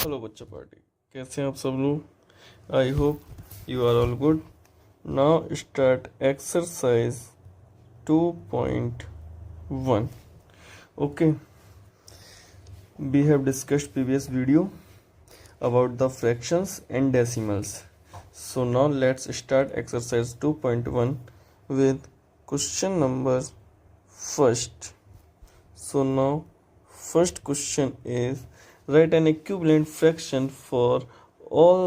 Hello बच्चा party, कैसे हैं आप सब लोग। I hope you are all good. Now start exercise 2.1. Okay, we have discussed previous video about the fractions and decimals. So now let's start exercise 2.1 with question number first. So now first question is, write an equivalent fraction for all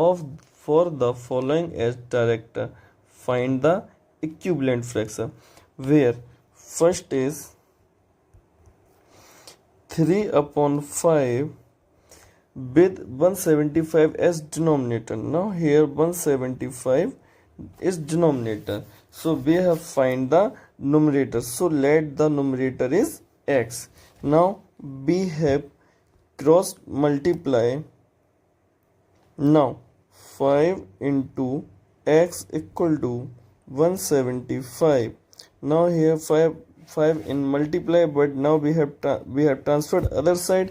of for the following as director. Find the equivalent fraction, where first is 3 upon 5 with 175 as denominator. Now here 175 is denominator, so we have find the numerator, so let the numerator is x. Now we have cross multiply. Now 5 into x equal to 175. Now here 5 in multiply, but now we have transferred other side,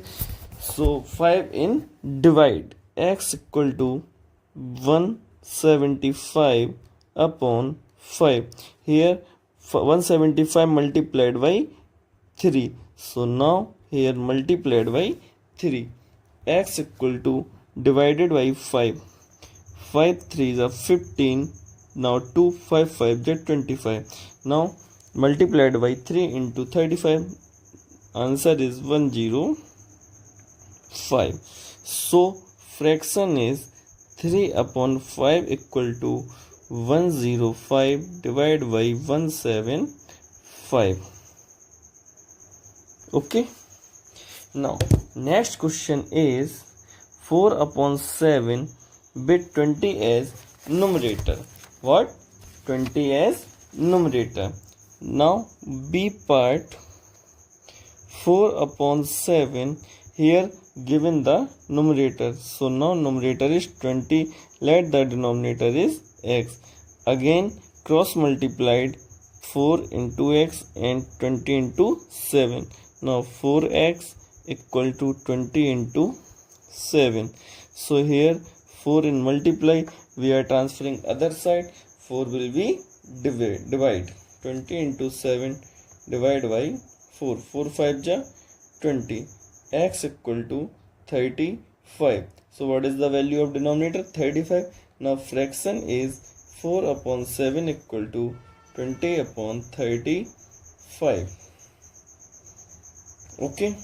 so 5 in divide. X equal to 175 upon 5. Here 175 multiplied by 3, so now here multiplied by 3. X equal to divided by 5. 5 3s are 15. Now 2 5 5 is 25. Now multiplied by 3 into 35. Answer is 105. So fraction is 3 upon 5 equal to 105 divided by 175. Okay. Now next question is 4 upon 7 with 20 as numerator. What? 20 as numerator. Now B part, 4 upon 7, here given the numerator, so now numerator is 20, let the denominator is x. Again cross multiplied 4 into x and 20 into 7. Now 4x equal to 20 into 7. So here 4 in multiply, we are transferring other side, 4 will be divide. 20 into 7 divide by 4. 4 5 ja 20. X equal to 35. So what is the value of denominator? 35. Now fraction is 4 upon 7 equal to 20 upon 35. Okay.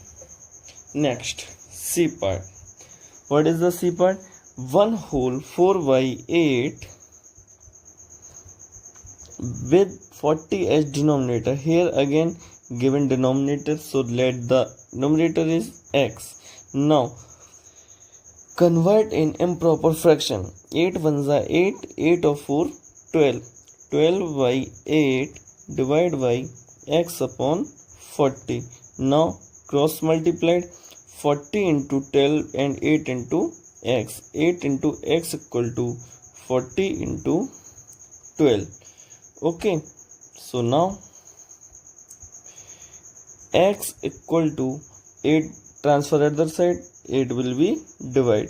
Next, C part. What is the C part? 1 whole 4 by 8 with 40 as denominator. Here again given denominator, so let the numerator is x. Now convert in improper fraction. 8 ones are 8, 8 of 4 12. 12 by 8 divide by x upon 40. Now cross multiplied, 40 into 12 and 8 into x. 8 into x equal to 40 into 12. Okay, so now x equal to 8, transfer other side, 8 will be divide.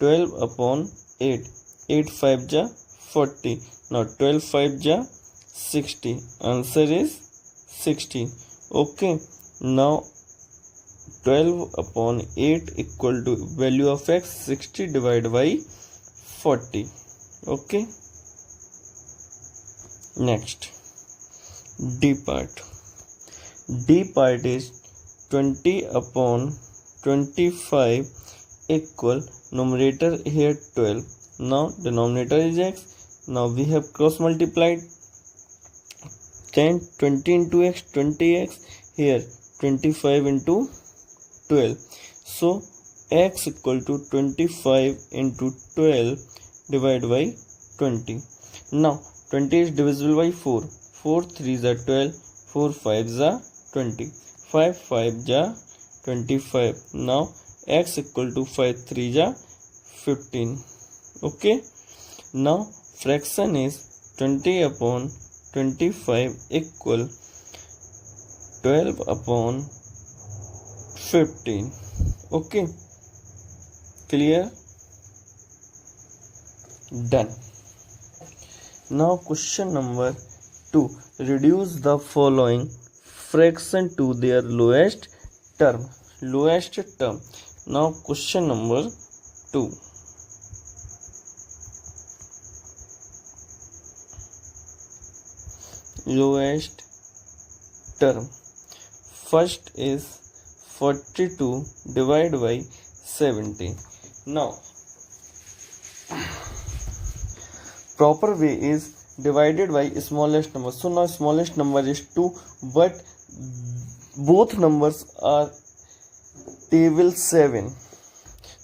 12 upon 8. 8 5 ja 40. Now 12 5 ja 60. Answer is 60. Okay, now 12 upon 8 equal to value of x 60 divided by 40. Okay. Next, D part. D part is 20 upon 25 equal numerator here 12. Now denominator is x. Now we have cross multiplied. Then 20 into x 20x, here 25 into 12. So x equal to 25 into 12 divided by 20. Now 20 is divisible by 4. 4 3s are 12. 4 5s are 20. 5 5s are 25. Now x equal to 5 3s are 15. Okay. Now fraction is 20 upon 25 equal 12 upon 15. Okay. Clear? Done. Now question number 2. Reduce the following fraction to their lowest term. Lowest term. Now question number 2. Lowest term. First is 42 divided by 70. Now proper way is divided by smallest number. So now smallest number is 2, but both numbers are table 7.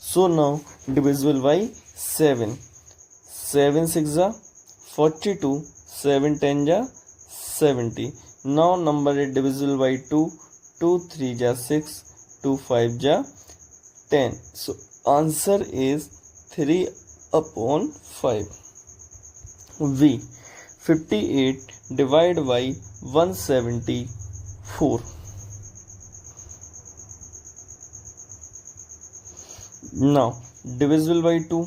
So now divisible by 7. 7 6 are 42, 7 10 are 70. Now number is divisible by 2. 2 3 are 6, 2 5 are 10. So answer is 3 upon 5. V. 58 divided by 174. Now divisible by 2.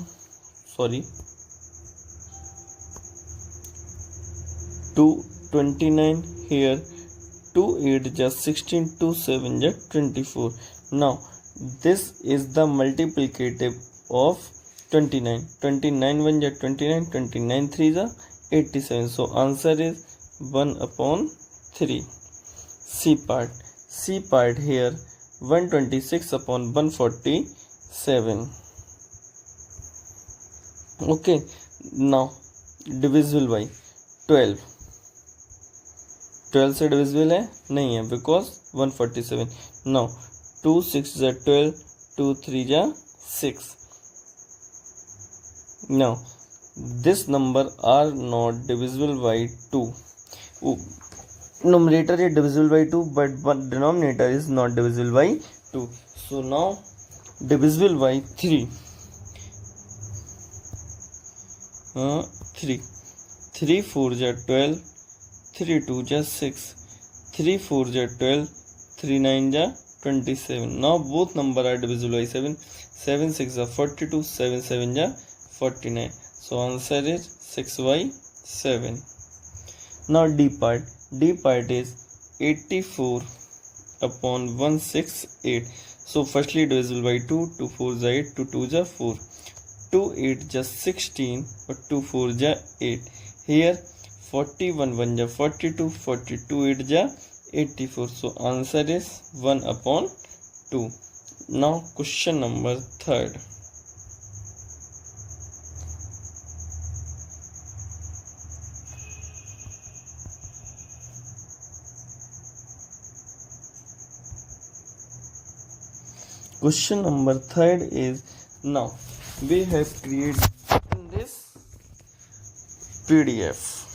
229 here. 2 8 just 16, 2 7 just 24. Now this is the multiplicative of 29. 29 1 just 29, 29 3 is 87. So answer is 1 upon 3. C part. C part here 126 upon 147. Okay. Now divisible by 12. 12 से divisible है नहीं है because 147. Now 2 6 जा 12, 2 3 जा 6. Now this number are not divisible by 2. Numerator is divisible by 2, but denominator is not divisible by 2. So now divisible by 3. 3 4 जा 12, 3 2 जा 6, 3 4 जा 12, 3 9 जा 27. Now both number are divisible by 7. 7 6 are 42, 7 7 जा 49. So answer is 6 by 7. Now D part. D part is 84 upon 168. So firstly divisible by 2. 2 4 is 8, 2 2 is 4. 2 8 just 16, but 2 4 is 8. Here 41 1 is 42, 42 8 is 84. So answer is 1 upon 2. Now question number 3rd. Question number 3rd is, now we have created in this PDF.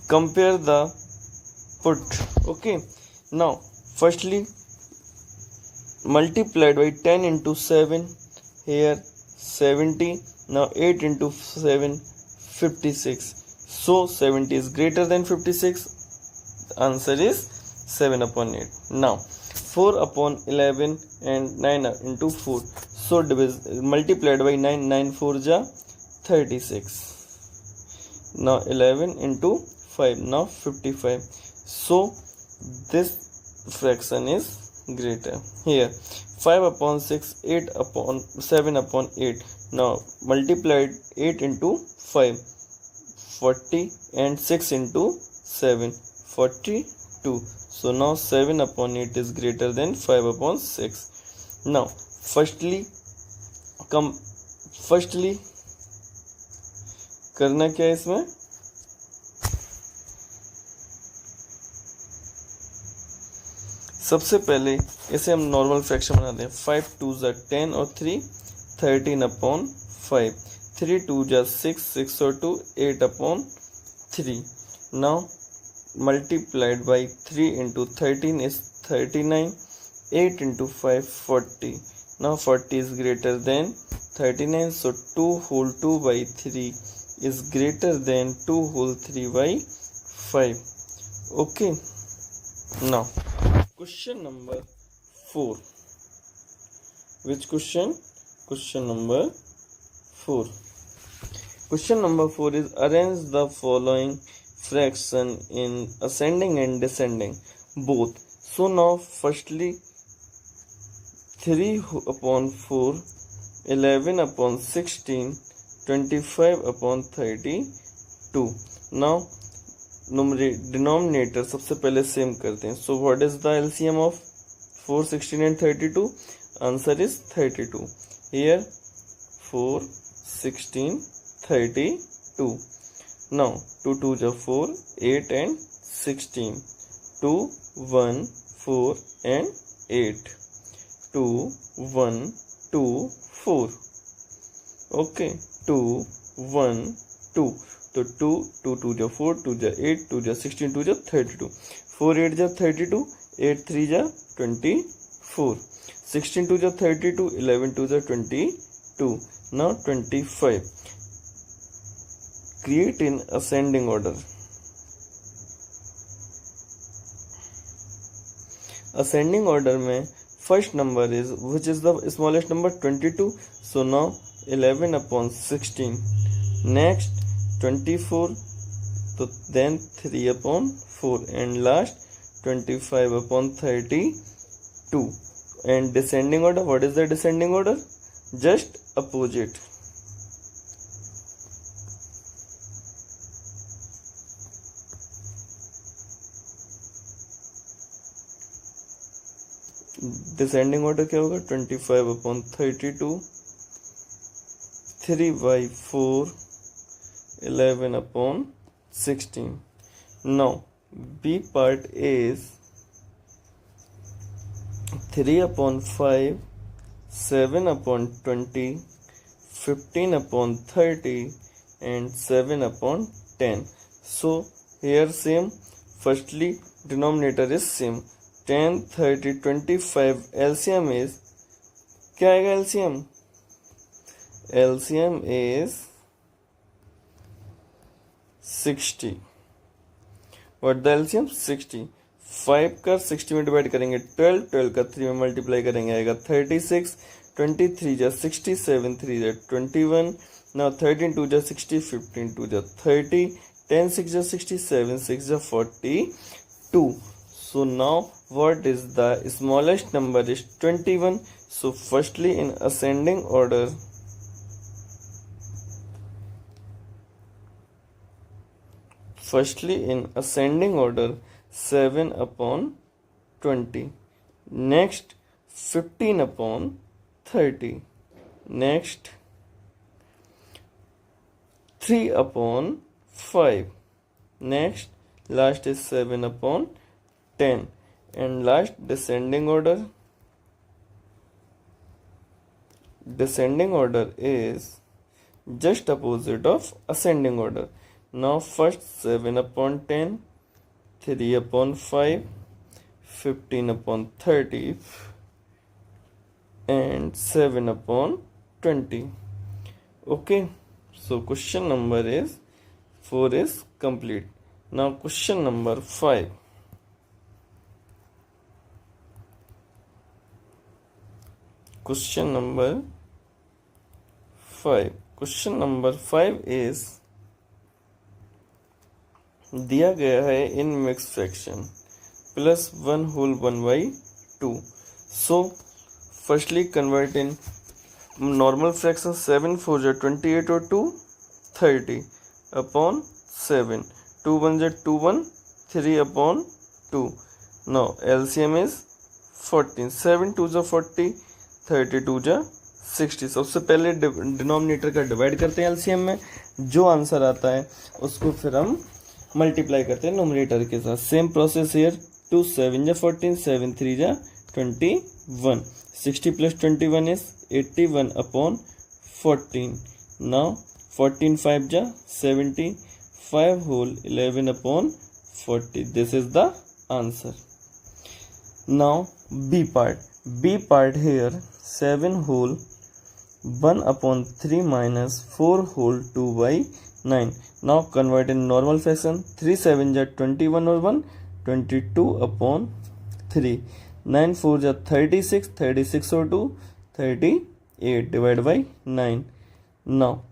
Compare the put. Okay. Now firstly multiplied by 10 into 7. Here 70. Now 8 into 7, 56. So 70 is greater than 56. Answer is 7 upon 8. Now 4 upon 11 and 9 into 4. So multiplied by 9, 9 4 ja 36. Now 11 into 5, now 55. So this fraction is greater. Here 5 upon 6, 8 upon 7 upon 8. Now multiplied 8 into 5, 40, and 6 into 7, 42. So now 7 upon 8 is greater than 5 upon 6. Now firstly करना क्या है इसमें, सबसे पहले इसे हम normal fraction बनाते हैं. 5 2 जा 10 और 3 13 अपॉन 5. 3 2 जा 6, 6 और 2 8 upon 3. Now multiplied by 3 into 13 is 39. 8 into 5, 40. Now 40 is greater than 39. So 2 whole 2 by 3 is greater than 2 whole 3 by 5. Okay. Now question number 4. Which question? Question number 4. Question number 4 is arrange the following fraction in ascending and descending both. So now firstly 3 upon 4, 11 upon 16, 25 upon 32. Now denominator सबसे पहले same करते हैं. So what is the LCM of 4, 16 and 32? Answer is 32. Here 4, 16, 32. Now 2 2 जा 4, 8 and 16. 2 1 4 and 8. 2 1 2 4. Okay 2 1 2. तो 2 2 2 जा 4, 2 जा 8, 2 जा 16, 2 जा 32. 4 8 जा 32, 8 3 जा 24. 16 2 जा 32, 11 2 जा 22. Now 25. Create in ascending order. Ascending order में first number is, which is the smallest number? 22. So now 11 upon 16. Next 24, so then 3 upon 4, and last 25 upon 32. And descending order, what is the descending order? Just opposite. Descending order क्या होगा? 25 upon 32, 3 by 4, 11 upon 16. Now B part is 3 upon 5, 7 upon 20, 15 upon 30 and 7 upon 10. So here same, firstly denominator is same. 10 30 25. LCM is क्या आएगा? LCM is 60. What the LCM? 60. 5 का 60 में divide करेंगे 12, 12 का 3 में multiply करेंगे आएगा 36. 23 जा 67, 3 जा 21. Now 13 2 जा 60, 15 2 जा 30, 10 6 जा 67, 6 जा 42. So now what is the smallest number? Is 21. So firstly in ascending order, firstly in ascending order 7 upon 20. Next 15 upon 30. Next 3 upon 5. Next last is 7 upon 10. And last descending order. Descending order is just opposite of ascending order. Now first 7 upon 10, 3 upon 5, 15 upon 30 and 7 upon 20. Okay, so question number is 4 is complete. Now question number 5. Question number 5. Question number 5 is दिया गया है in mix fraction +1 whole 1/2. So firstly convert in normal fraction. 7 4 जा 28 और 2 30 upon 7. 2 1 जा 2 1, 3 upon 2. Now LCM is 14. 7 2 जा 40, 32 जा 60. सबसे पहले डिनोमिनेटर का डिवाइड करते हैं LCM में. जो आंसर आता है उसको फिर हम मल्टीप्लाई करते हैं नोमिनेटर के साथ. Same process here. 2 7 जा 14, 7 3 जा 21. 60 plus 21 is 81 upon 14. Now 14 5 जा 70, 5 whole 11 upon 40. This is the answer. Now B part. B part here 7 whole 1 upon 3 minus 4 whole 2/9. Now convert in normal fraction. 3 7 जा 21 और 1, 22 upon 3. 9 4 जा 36, 36 और 2, 30 8 divided by 9. Now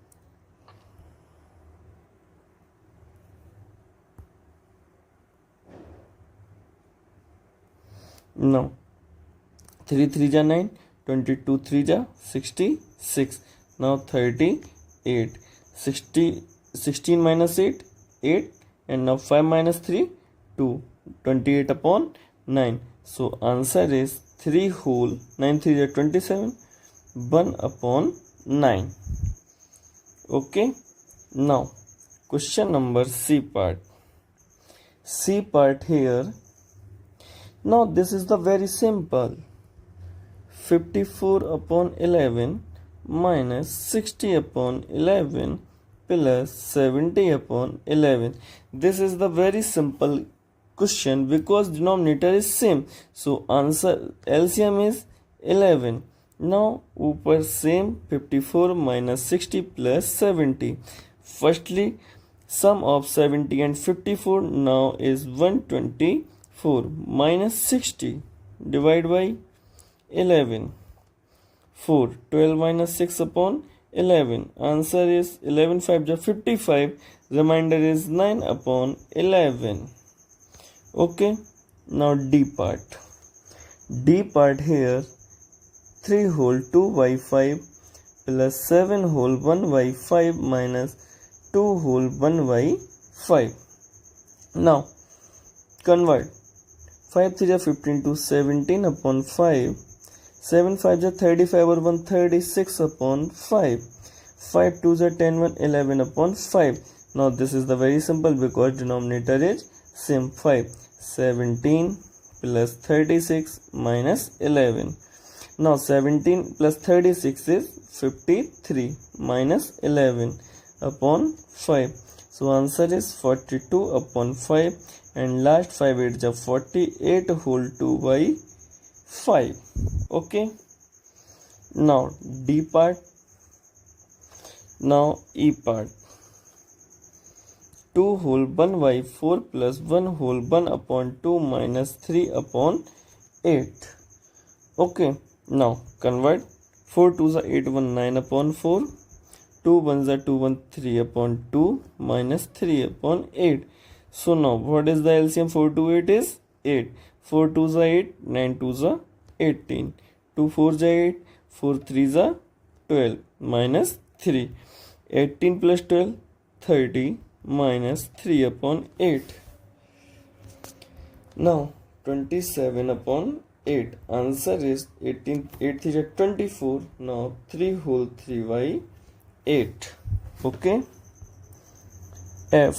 3 3 जा 9, 22 3 जा 66. Now 38. 16 minus 8, 8, and now 5 minus 3, 2. 28 upon 9. So answer is 3 whole 9 3 is 27, 1 upon 9. Okay. Now question number C part. C part here. Now this is the very simple. 54 upon 11 minus 60 upon 11 plus 70 upon 11. This is the very simple question because denominator is same. So answer LCM is 11. Now ऊपर same 54 minus 60 plus 70. Firstly sum of 70 and 54 now is 124 minus 60 divided by 11. 4. 12 minus 6 upon 11. Answer is 11 5 ja 55. Remainder is 9 upon 11. Okay. Now D part. D part here. 3 whole 2y5 plus 7 whole 1y5 minus 2 whole 1y5. Now convert. 5 3 ja 15 to 17 upon 5. 7 5 ja 35 or 1 36 upon 5. 5 2 ja 10 1 11 upon 5. Now this is the very simple because denominator is same 5. 17 plus 36 minus 11. Now 17 plus 36 is 53 minus 11 upon 5. So answer is 42 upon 5 and last 5 8 ja 48 whole 2 by 5. Okay. Now D part. Now E part. 2 whole 1 by 4 plus 1 whole 1 upon 2 minus 3 upon 8. Okay. Now convert. 4 2s are 8 1 9 upon 4. 2 1s are 2 1 3 upon 2 minus 3 upon 8. So now what is the LCM? 4 to 8 is 8. 4 2s are 8. 9 2s are 18. 2 4s are 8. 4 3s are 12 minus 3. 18 plus 12 30 minus 3 upon 8. Now 27 upon 8. Answer is 18. 8 3 is 24. Now 3 whole 3 by 8. Okay. F.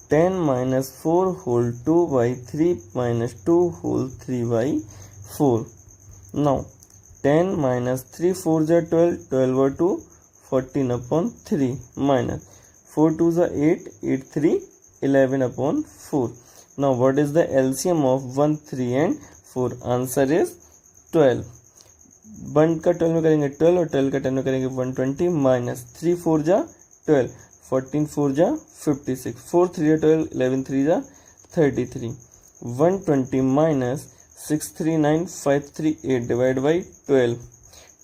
10 minus 4 whole 2 by 3 minus 2 whole 3 by 4. Now 10 minus 3 4 is 12. 12 or 2 14 upon 3 minus 4 2 is 8. 8 3 11 upon 4. Now what is the LCM of 1 3 and 4? Answer is 12. 1 का 12 में करेंगे 12 और 12 का 10 में करेंगे 120 minus 3 4 जा 12 14 4 जा 56 4 3 जा 12 11 3 जा 33 120 minus 6 3 9 5 3 8 divided by 12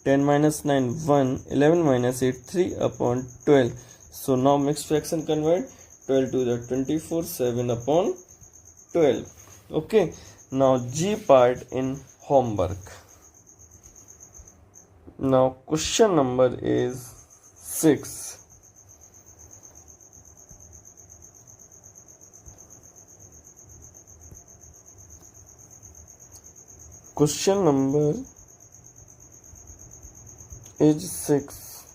10 minus 9 1 11 minus 8 3 upon 12. So now mixed fraction convert. 12 to the 24 7 upon 12. Okay. Now G part in homework. Now question number is 6. Question number is 6.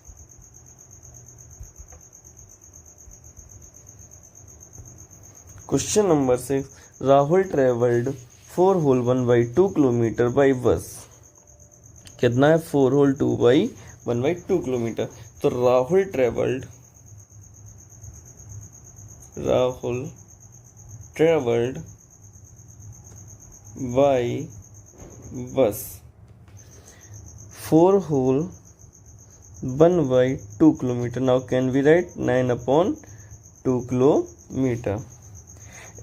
Question number 6. Rahul traveled 4 whole 1 by 2 kilometer by bus. कितना है 4 whole 2 by 1 by 2 kilometre. तो Rahul traveled by bus 4 whole 1 by 2 kilometer. Now can we write 9 upon 2 kilometer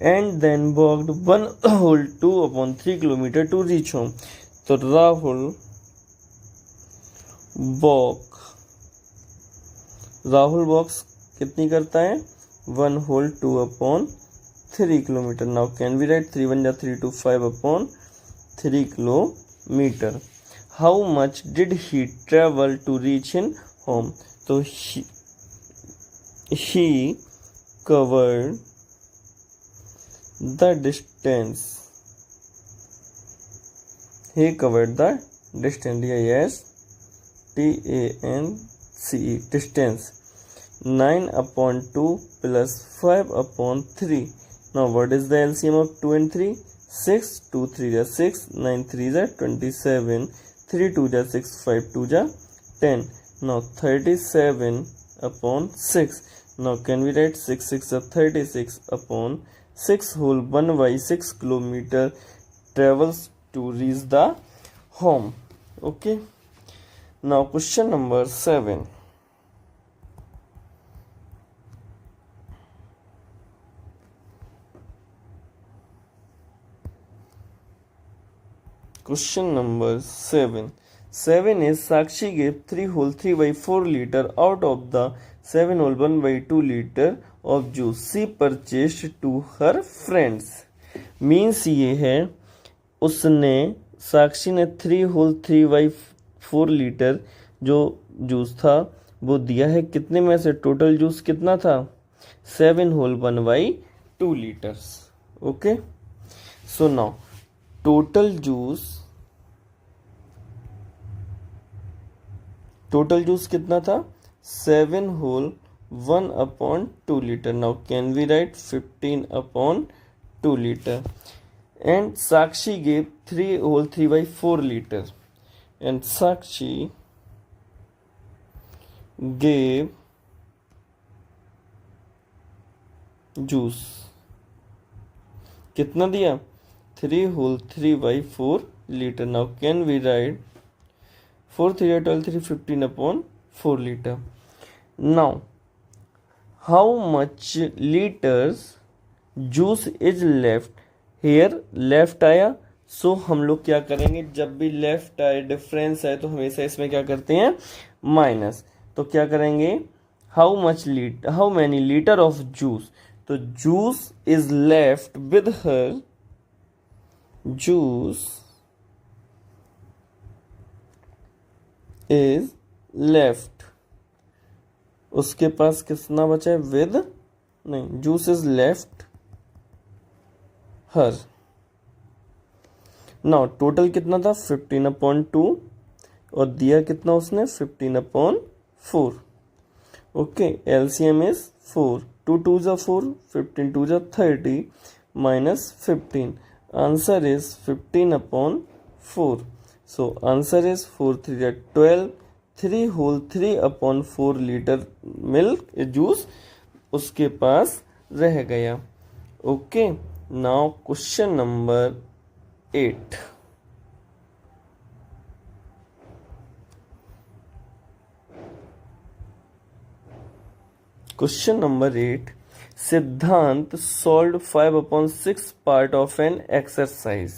and then walked 1 whole 2 upon 3 kilometer to reach home. तो राहुल वॉक्स कितनी करता है 1/2/3 kilometre. Now can we write 3 1 3 2 5/3 kilometre. How much did he travel to reach in home. तो he covered the distance. He covered the distance. DISTANCE. Distance. 9/2 plus 5/3. Now what is the LCM of 2 and 3? 6. 2 3 is 6. 9 3 is 27. 3 2 is 6. 5 2 is 10. Now 37/6. Now can we write 6 6 is 36/6 whole 1/6 kilometer travels to reach the home. Okay. Now question number 7. Question number 7. 7 is Sakshi gave 3/3/4 liter out of the 7/1/2 liter of juice she purchased to her friends. Means ये है उसने साक्षी ने 3/3/4 litre जो juice था वो दिया है. कितने में से टोटल जूस कितना था 7/1/2 litres. Okay. So now total juice कितना था 7/1/2 litre. Now can we write 15/2 litre. And Sakshi gave 3/3/4 litre. And Sakshi gave juice कितना दिया 3/3/4 litre. Now can we write 4 3 12 3 15/4 liter. Now how much liters juice is left here? Left आया. सो हम लोग क्या करेंगे जब भी लेफ्ट आए डिफरेंस है तो हमेशा इसमें क्या करते हैं माइनस. तो क्या करेंगे how many litre of juice. तो juice is left with her. Juice is left. उसके पास कितना बचा है विद नहीं. Juice is left her. Now total कितना था 15/2 और दिया कितना उसने 15/4. Okay. LCM is 4. 2 2 is 4. 15 2 is 30 minus 15. Answer is 15/4. So answer is 4 3 is 12. 3/3/4 litre milk juice उसके पास रह गया. Okay. Now question number 8. Question number 8. Siddhant solved 5/6 part of an exercise.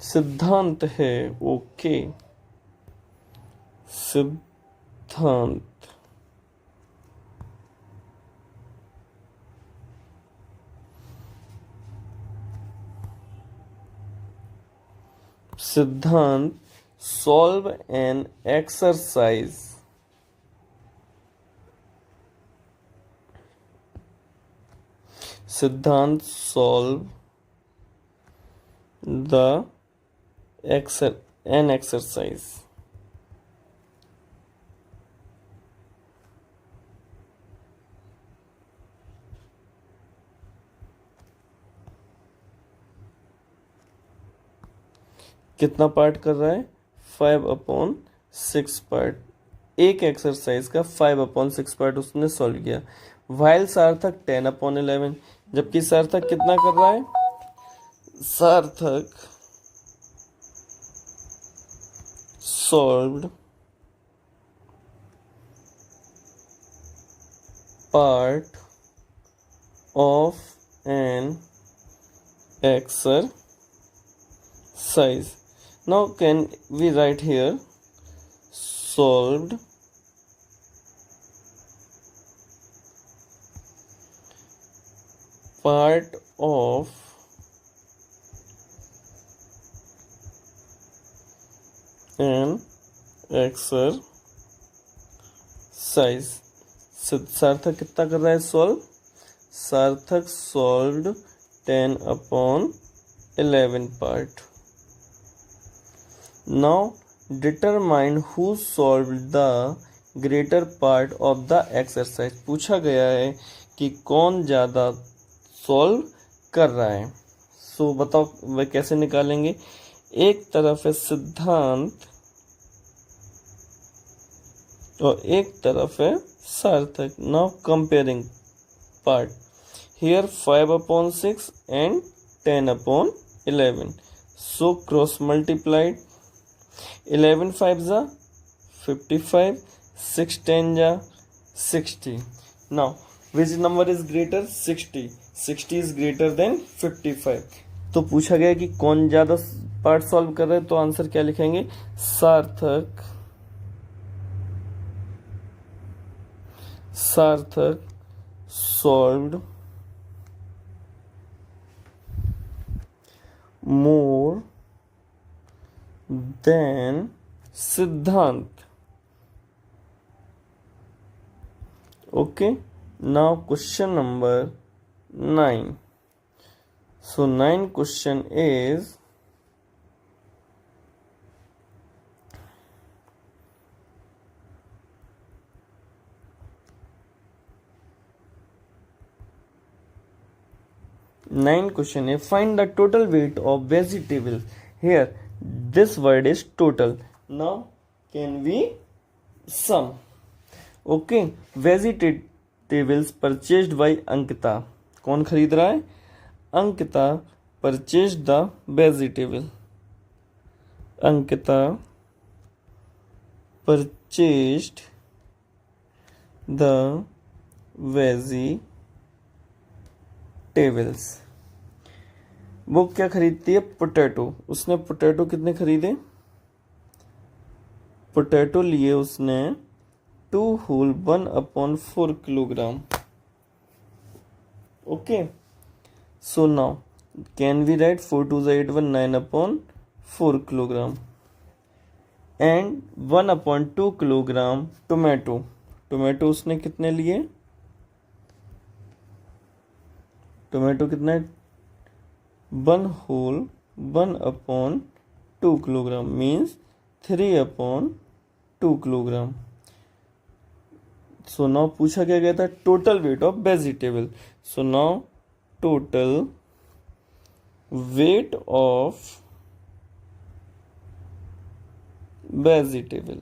सिद्धांत है. ओके. सिद्धांत solve an exercise. सिद्धांत solve an exercise. कितना part कर रहा है 5/6 पार्ट. एक एक्सरसाइज का 5/6 पार्ट उसने सॉल्व किया. वाइल सार्थक 10/11. जबकि सार्थक कितना कर रहा है सार्थक solved part of an exercise. Now can we write here solved part of an exercise. सार्थक कितना कर रहा है सॉल्व? सार्थक solved 10/11 part. Now determine who solved the greater part of the exercise. पूछा गया है कि कौन ज़्यादा सॉल्व कर रहा है. सो बताओ वह कैसे निकालेंगे. एक तरफ है सिद्धांत और एक तरफ है सार्थक. Now comparing part. Here 5/6 and 10/11. So cross multiplied. 11 5 जा 55, 6 10 जा 60. Now which number is greater? 60. 60 is greater than 55. तो पूछा गया कि कौन ज्यादा पार्ट सॉल्व कर रहा है, तो आंसर क्या लिखेंगे? सार्थक solved more than Siddhant. Okay, now question number 9. So 9 question is find the total weight of vegetables. Here this word is total. Now can we sum? Okay, vegetables purchased by Ankita. कौन खरीद रहा है? Ankita purchased the vegetable. Ankita purchased the vegetables. वो क्या खरीदती है? Potato. उसने potato कितने खरीदे? पोटैटो लिए उसने 2 whole 1/4 kilogram. Okay, so now can we write 4 2 8 1 9/4 kilogram and 1/2 kilogram tomato. Tomato उसने कितने लिए? टोमेटो कितना है? 1 whole 1/2 kilogram means 3/2 kilogram. So now पूछा क्या गया था? Total weight of vegetable. So now total weight of vegetable.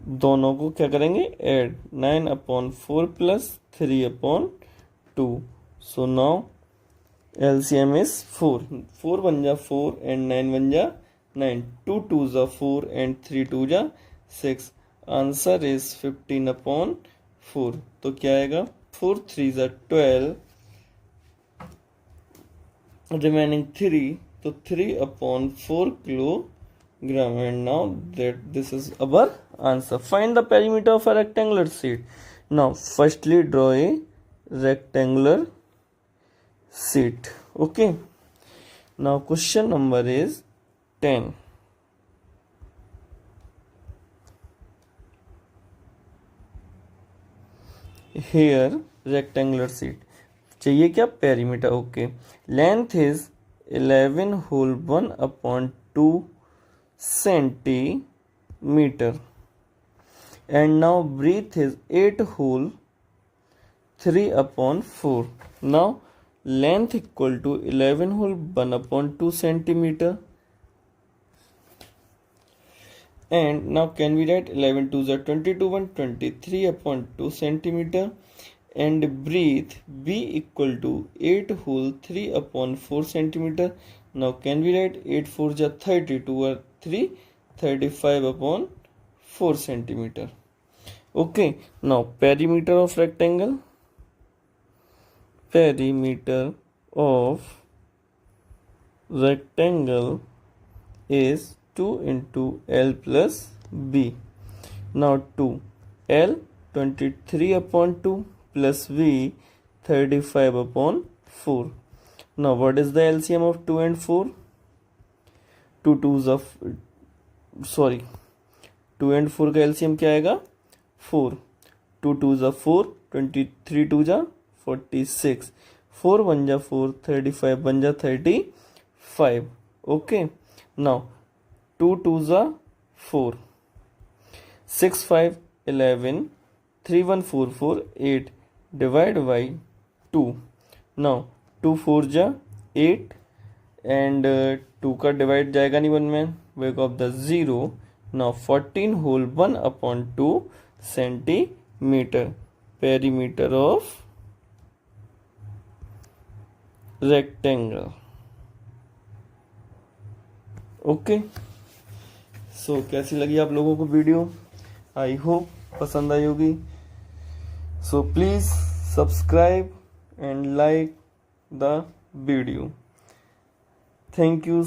दोनों को क्या करेंगे? Add. 9/4 plus 3/2. So now LCM is 4. 4 1 जा 4 and 9 1 जा 9. 2 2 जा 4 and 3 2 जा 6. Answer is 15/4. तो क्या आएगा? 4 3 जा 12. रिमेनिंग 3, तो 3/4 kilogram. And now that this is our answer. Find the perimeter of a rectangular sheet. Now firstly draw a rectangular sheet. Okay, now question number is 10. Here rectangular sheet चाहिए क्या? Perimeter. Okay, length is 11 whole 1/2 centimeter and now breadth is 8 whole 3/4. Now length equal to 11 whole 1/2 centimeter. And now can we write 11 2s are 22 1 23/2 centimeter and breadth B equal to 8 whole 3/4 centimeter. Now can we write 8 4s are 32 or 3 35/4 centimeter. Okay, now perimeter of rectangle. Perimeter of rectangle is 2 into L plus B. Now 2 L 23 upon 2 plus V 35 upon 4. Now what is the LCM of 2 and 4? 2 2s of 2 and 4 का LCM क्या आएगा? 4. 2 2s are 4, 23 2s are 46, 4 1 जा 4, 35 1 जा 35. Okay, now 2 2s are 4, 6 5 11, 3 1 4 4 8, divide by 2. Now 2 4 जा 8 and 2 का divide जाएगा नहीं 1 में, wake up the 0. Now 14 whole 1 upon 2 centimeter. Perimeter of rectangle. Okay, so कैसी लगी आप लोगों को वीडियो? आई होप पसंद आई होगी. So please subscribe and like the video. Thank you.